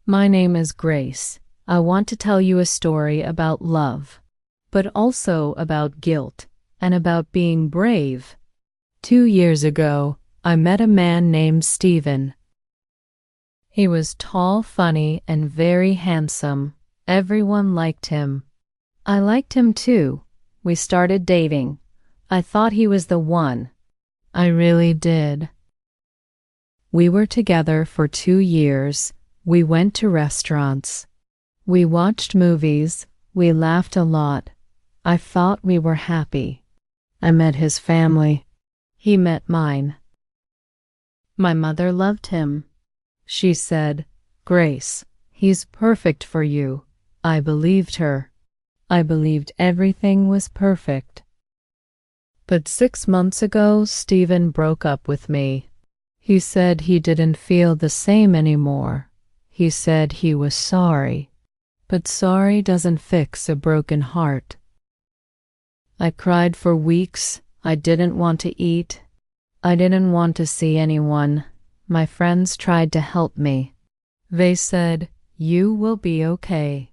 My name is Grace. I want to tell you a story about love, but also about guilt and about being brave. 2 years ago, I met a man named Steven. He was tall, funny, and very handsome. Everyone liked him. I liked him too. We started dating. I thought he was the one. I really did. We were together for 2 years. We went to restaurants. We watched movies. We laughed a lot. I thought we were happy. I met his family. He met mine. My mother loved him. She said, "Grace, he's perfect for you." I believed her. I believed everything was perfect. But 6 months ago, Steven broke up with me. He said he didn't feel the same anymore. He said he was sorry. But sorry doesn't fix a broken heart. I cried for weeks. I didn't want to eat. I didn't want to see anyone. My friends tried to help me. They said, "You will be okay."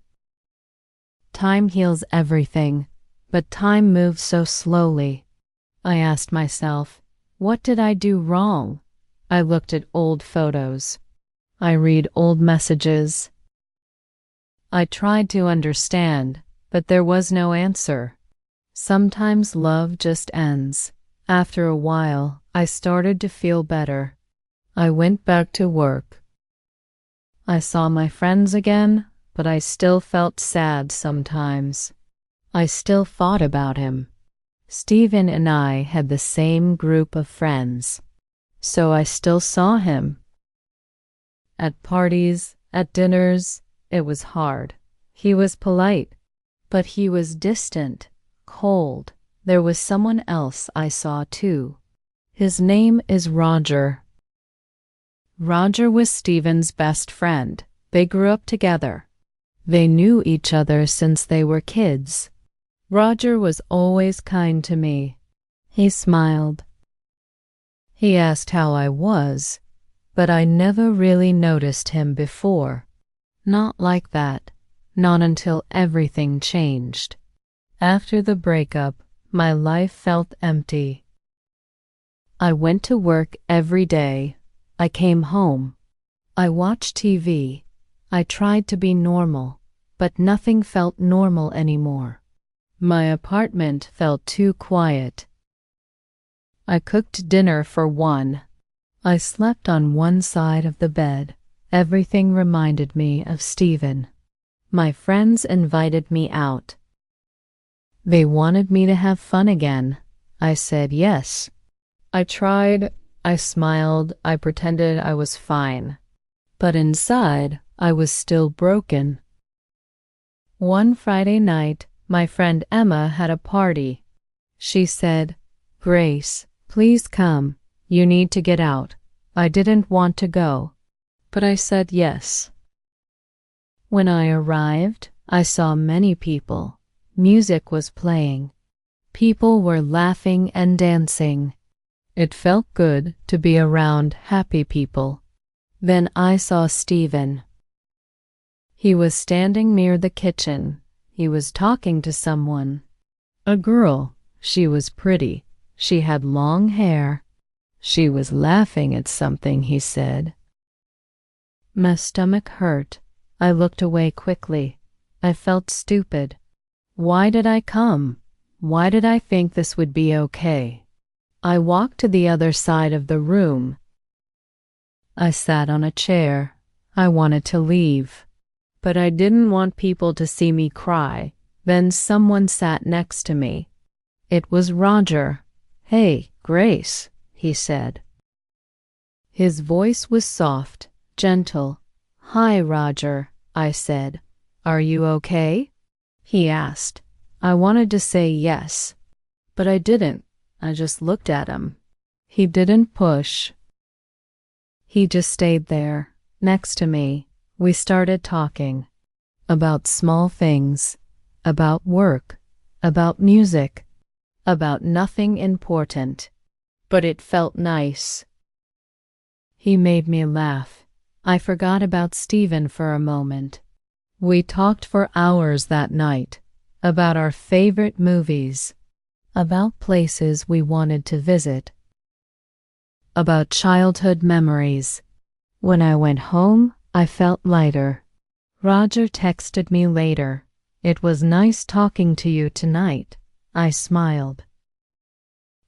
Time heals everything, but time moves so slowly. I asked myself, what did I do wrong? I looked at old photos. I read old messages. I tried to understand, but there was no answer. Sometimes love just ends. After a while, I started to feel better. I went back to work. I saw my friends again, but I still felt sad sometimes. I still thought about him. Steven and I had the same group of friends, so I still saw him. At parties, at dinners, it was hard. He was polite, but he was distant, cold. There was someone else I saw too. His name is Roger. Roger was Steven's best friend. They grew up together. They knew each other since they were kids. Roger was always kind to me. He smiled. He asked how I was, but I never really noticed him before. Not like that, not until everything changed. After the breakup, my life felt empty. I went to work every day. I came home. I watched TV. I tried to be normal, but nothing felt normal anymore. My apartment felt too quiet. I cooked dinner for one. I slept on one side of the bed. Everything reminded me of Steven. My friends invited me out. They wanted me to have fun again. I said yes. I tried. I smiled. I pretended I was fine. But inside, I was still broken. One Friday night, my friend Emma had a party. She said, "Grace, please come. You need to get out." I didn't want to go, but I said yes. When I arrived, I saw many people. Music was playing. People were laughing and dancing. It felt good to be around happy people. Then I saw Steven. He was standing near the kitchen. He was talking to someone. A girl. She was pretty. She had long hair. She was laughing at something he said. My stomach hurt. I looked away quickly. I felt stupid. Why did I come? Why did I think this would be okay? I walked to the other side of the room. I sat on a chair. I wanted to leave, but I didn't want people to see me cry. Then someone sat next to me. It was Roger. "Hey, Grace," he said. His voice was soft, gentle. "Hi, Roger," I said. "Are you okay?" He asked. I wanted to say yes, but I didn't. I just looked at him. He didn't push. He just stayed there, next to me. We started talking about small things, about work, about music, about nothing important, but it felt nice. He made me laugh. I forgot about Steven for a moment. We talked for hours that night about our favorite movies, about places we wanted to visit, about childhood memories. When I went home, I felt lighter. Roger texted me later. "It was nice talking to you tonight." I smiled.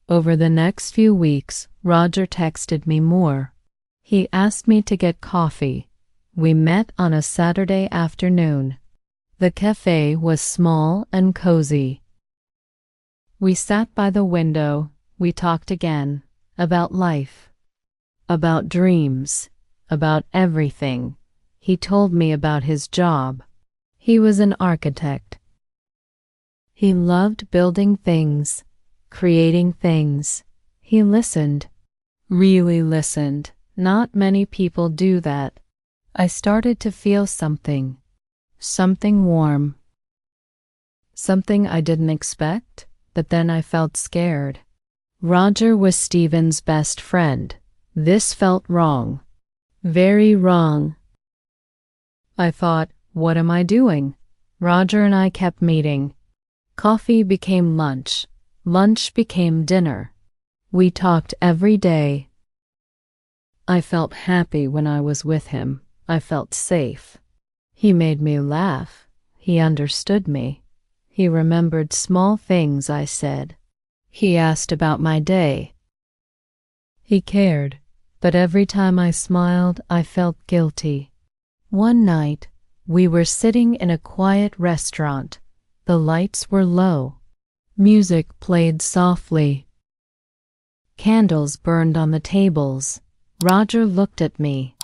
Over the next few weeks, Roger texted me more. He asked me to get coffee. We met on a Saturday afternoon. The cafe was small and cozy. We sat by the window. We talked again about life, about dreams, about everything. He told me about his job. He was an architect. He loved building things, creating things. He listened, really listened. Not many people do that. I started to feel something warm, something I didn't expect, but then I felt scared. Roger was Steven's best friend. This felt wrong, very wrong. I thought, what am I doing? Roger and I kept meeting. Coffee became lunch. Lunch became dinner. We talked every day. I felt happy when I was with him. I felt safe. He made me laugh. He understood me. He remembered small things I said. He asked about my day. He cared, but every time I smiled, I felt guilty. One night, we were sitting in a quiet restaurant. The lights were low. Music played softly. Candles burned on the tables. Roger looked at me.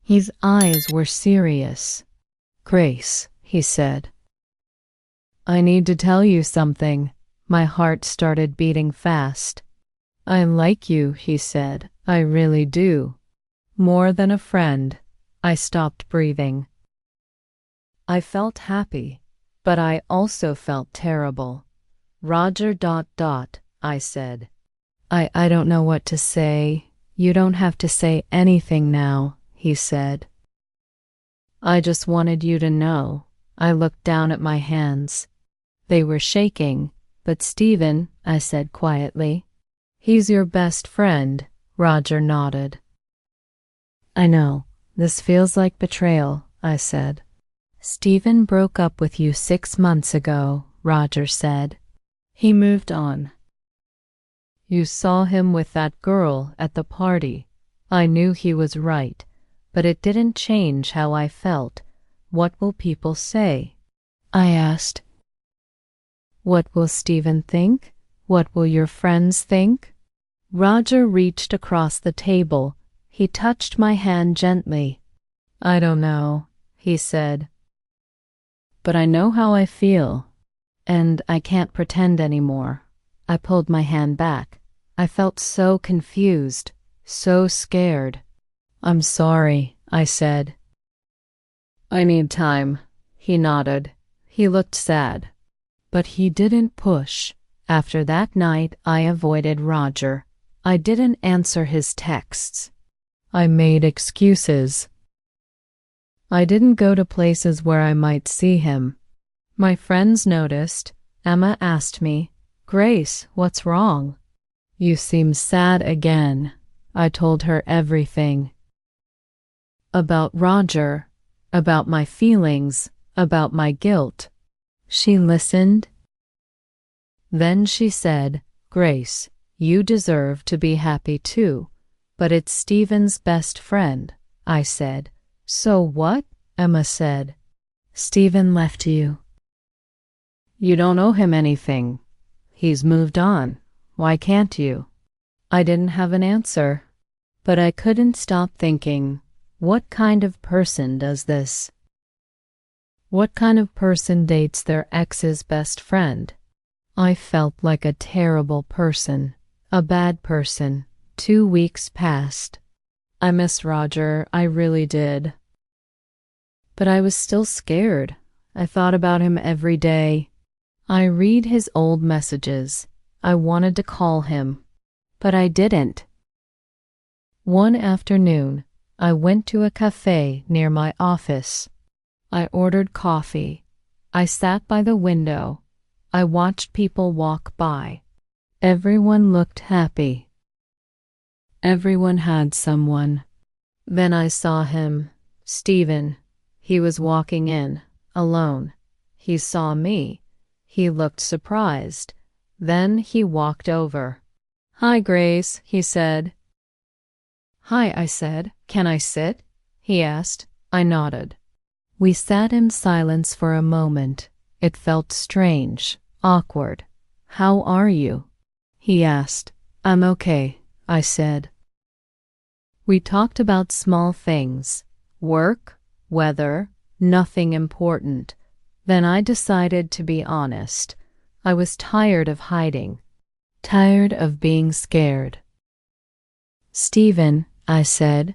His eyes were serious. "Grace," he said, "I need to tell you something." My heart started beating fast. "I like you," he said. "I really do. More than a friend." I stopped breathing. I felt happy, but I also felt terrible. "Roger ... I said. I don't know what to say." "You don't have to say anything now," he said. "I just wanted you to know." I looked down at my hands. They were shaking. "But Steven," I said quietly. "He's your best friend." Roger nodded. "I know. This feels like betrayal," I said. "Steven broke up with you 6 months ago," Roger said. "He moved on. You saw him with that girl at the party. I knew he was right, but it didn't change how I felt. What will people say?" I asked. "What will Steven think? What will your friends think?" Roger reached across the table. He touched my hand gently. "I don't know," he said. "But I know how I feel, and I can't pretend anymore." I pulled my hand back. I felt so confused, so scared. "I'm sorry," I said. "I need time." He nodded. He looked sad. But he didn't push. After that night, I avoided Roger. I didn't answer his texts. I made excuses. I didn't go to places where I might see him. My friends noticed. Emma asked me, "Grace, what's wrong?" "You seem sad again." I told her everything. About Roger, about my feelings, about my guilt. She listened. Then she said, "Grace, you deserve to be happy too, but it's Steven's best friend." I said. "So what?" Emma said. "Steven left you. You don't owe him anything. He's moved on. Why can't you?" I didn't have an answer, but I couldn't stop thinking, what kind of person does this? What kind of person dates their ex's best friend? I felt like a terrible person, a bad person. 2 weeks passed. I missed Roger, I really did. But I was still scared. I thought about him every day. I read his old messages. I wanted to call him, but I didn't. One afternoon, I went to a cafe near my office. I ordered coffee. I sat by the window. I watched people walk by. Everyone looked happy. Everyone had someone. Then I saw him, Stephen. He was walking in, alone. He saw me. He looked surprised. Then he walked over. "Hi, Grace," he said. "Hi," I said. "Can I sit?" he asked. I nodded. We sat in silence for a moment. It felt strange, awkward. "How are you?" he asked. "I'm okay," I said. We talked about small things, work, weather, nothing important. Then I decided to be honest. I was tired of hiding, tired of being scared. "Stephen," I said,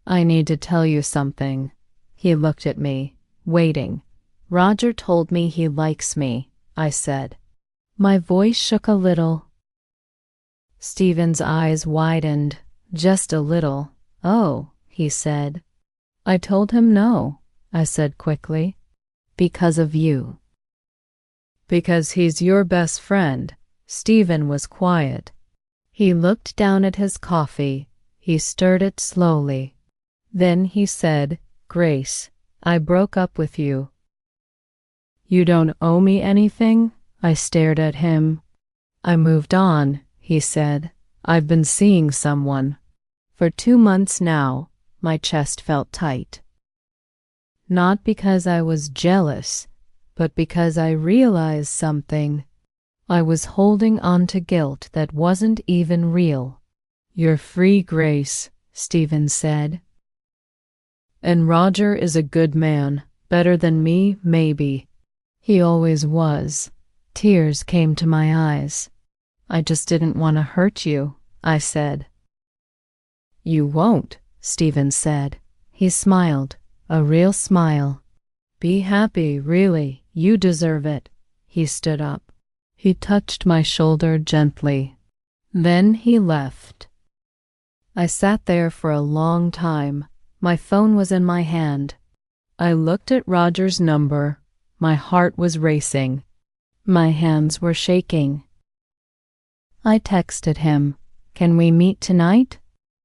"I need to tell you something." He looked at me, waiting. "Roger told me he likes me," I said. My voice shook a little. Stephen's eyes widened, just a little. "Oh," he said. I told him no, I said quickly. "Because of you." "Because he's your best friend." Stephen was quiet. He looked down at his coffee. He stirred it slowly. Then he said, "Grace, I broke up with you." "You don't owe me anything?" I stared at him. "I moved on," he said. "I've been seeing someone. For 2 months now." My chest felt tight. Not because I was jealous, but because I realized something. I was holding on to guilt that wasn't even real. "You're free, Grace," Stephen said. "And Roger is a good man, better than me, maybe." He always was. Tears came to my eyes. "I just didn't want to hurt you," I said. "You won't," Stephen said. He smiled, a real smile. "Be happy, really. You deserve it." He stood up. He touched my shoulder gently. Then he left. I sat there for a long time. My phone was in my hand. I looked at Roger's number. My heart was racing. My hands were shaking. I texted him, "Can we meet tonight?"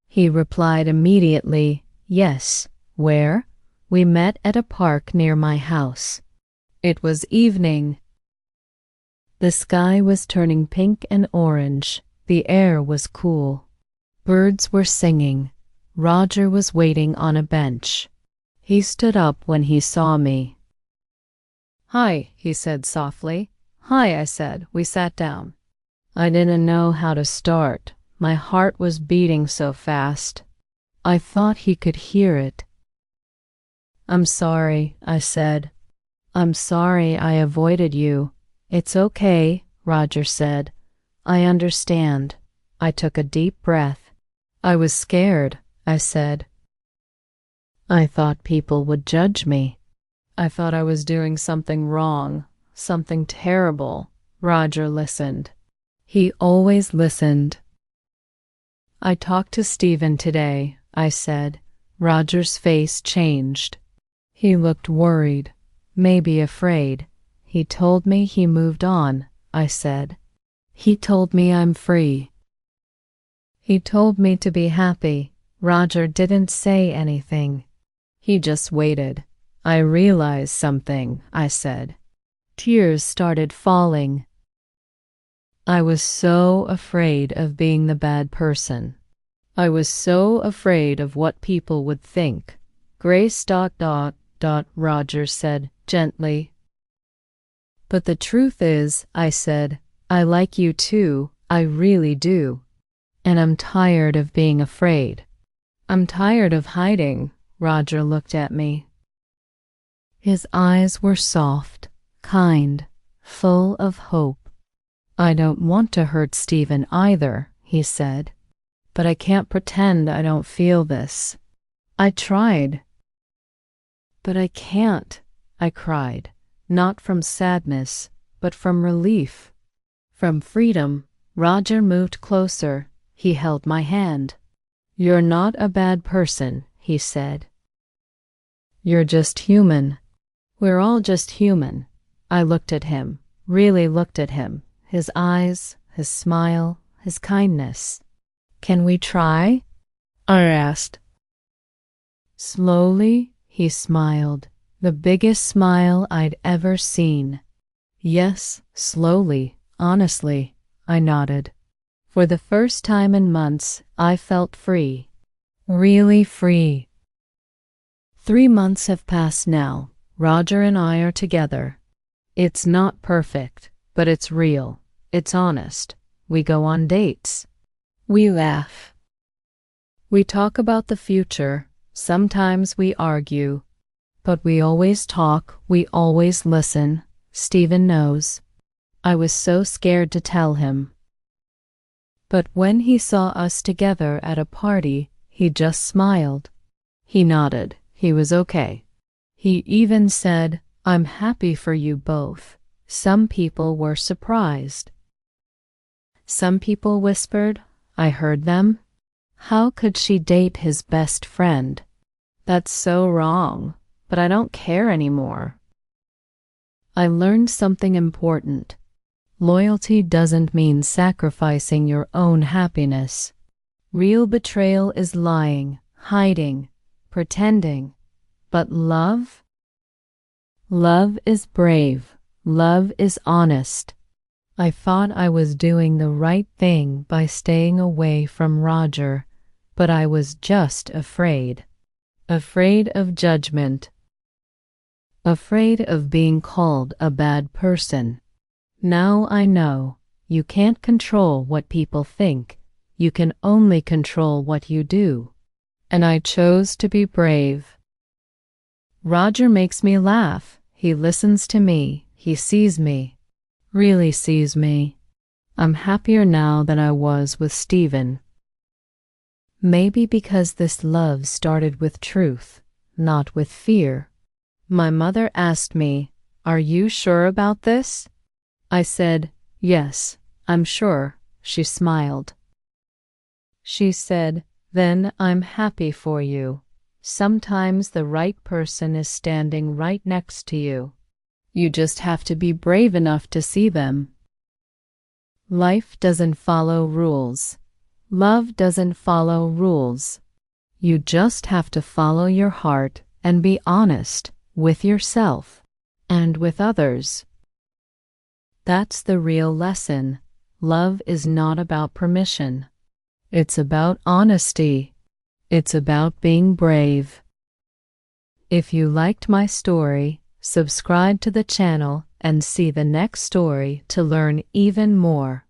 He replied immediately, "Yes." "Where?" We met at a park near my house. It was evening. The sky was turning pink and orange. The air was cool. Birds were singing. Roger was waiting on a bench. He stood up when he saw me. "Hi," he said softly. "Hi," I said. We sat down. I didn't know how to start. My heart was beating so fast. I thought he could hear it. "I'm sorry," I said. "I'm sorry I avoided you." "It's okay," Roger said. "I understand." I took a deep breath. "I was scared," I said. "I thought people would judge me. I thought I was doing something wrong, something terrible." Roger listened. He always listened. "I talked to Stephen today," I said. Roger's face changed. He looked worried, maybe afraid. "He told me he moved on," I said. "He told me I'm free. He told me to be happy." Roger didn't say anything. He just waited. "I realized something," I said. Tears started falling. I was so afraid of being the bad person. I was so afraid of what people would think. "Grace ... Roger said gently. "But the truth is," I said, "I like you too, I really do. And I'm tired of being afraid. I'm tired of hiding." Roger looked at me. His eyes were soft, kind, full of hope. "I don't want to hurt Stephen either," he said. "But I can't pretend I don't feel this. I tried. But I can't," I cried, not from sadness, but from relief, from freedom. Roger moved closer. He held my hand. "You're not a bad person," he said. You're just human. We're all just human. I looked at him, really looked at him, his eyes, his smile, his kindness. Can we try? I asked. Slowly, he smiled, the biggest smile I'd ever seen. Yes, slowly, honestly, I nodded. For the first time in months, I felt free. Really free. 3 months have passed now. Roger and I are together. It's not perfect, but it's real. It's honest. We go on dates. We laugh. We talk about the future. Sometimes we argue. But we always talk. We always listen. Steven knows. I was so scared to tell him. But when he saw us together at a party, he just smiled. He nodded. He was okay. He even said, I'm happy for you both. Some people were surprised. Some people whispered, I heard them. How could she date his best friend? That's so wrong, but I don't care anymore. I learned something important. Loyalty doesn't mean sacrificing your own happiness. Real betrayal is lying, hiding, pretending. But love? Love is brave. Love is honest. I thought I was doing the right thing by staying away from Roger, but I was just afraid. Afraid of judgment. Afraid of being called a bad person. Now I know you can't control what people think. You can only control what you do. And I chose to be brave. Roger makes me laugh. He listens to me. He sees me. Really sees me. I'm happier now than I was with Steven. Maybe because this love started with truth, not with fear. My mother asked me, Are you sure about this? I said, Yes, I'm sure. She smiled. She said, Then I'm happy for you. Sometimes the right person is standing right next to you. You just have to be brave enough to see them. Life doesn't follow rules. Love doesn't follow rules. You just have to follow your heart and be honest with yourself and with others. That's the real lesson. Love is not about permission. It's about honesty. It's about being brave. If you liked my story, subscribe to the channel and see the next story to learn even more.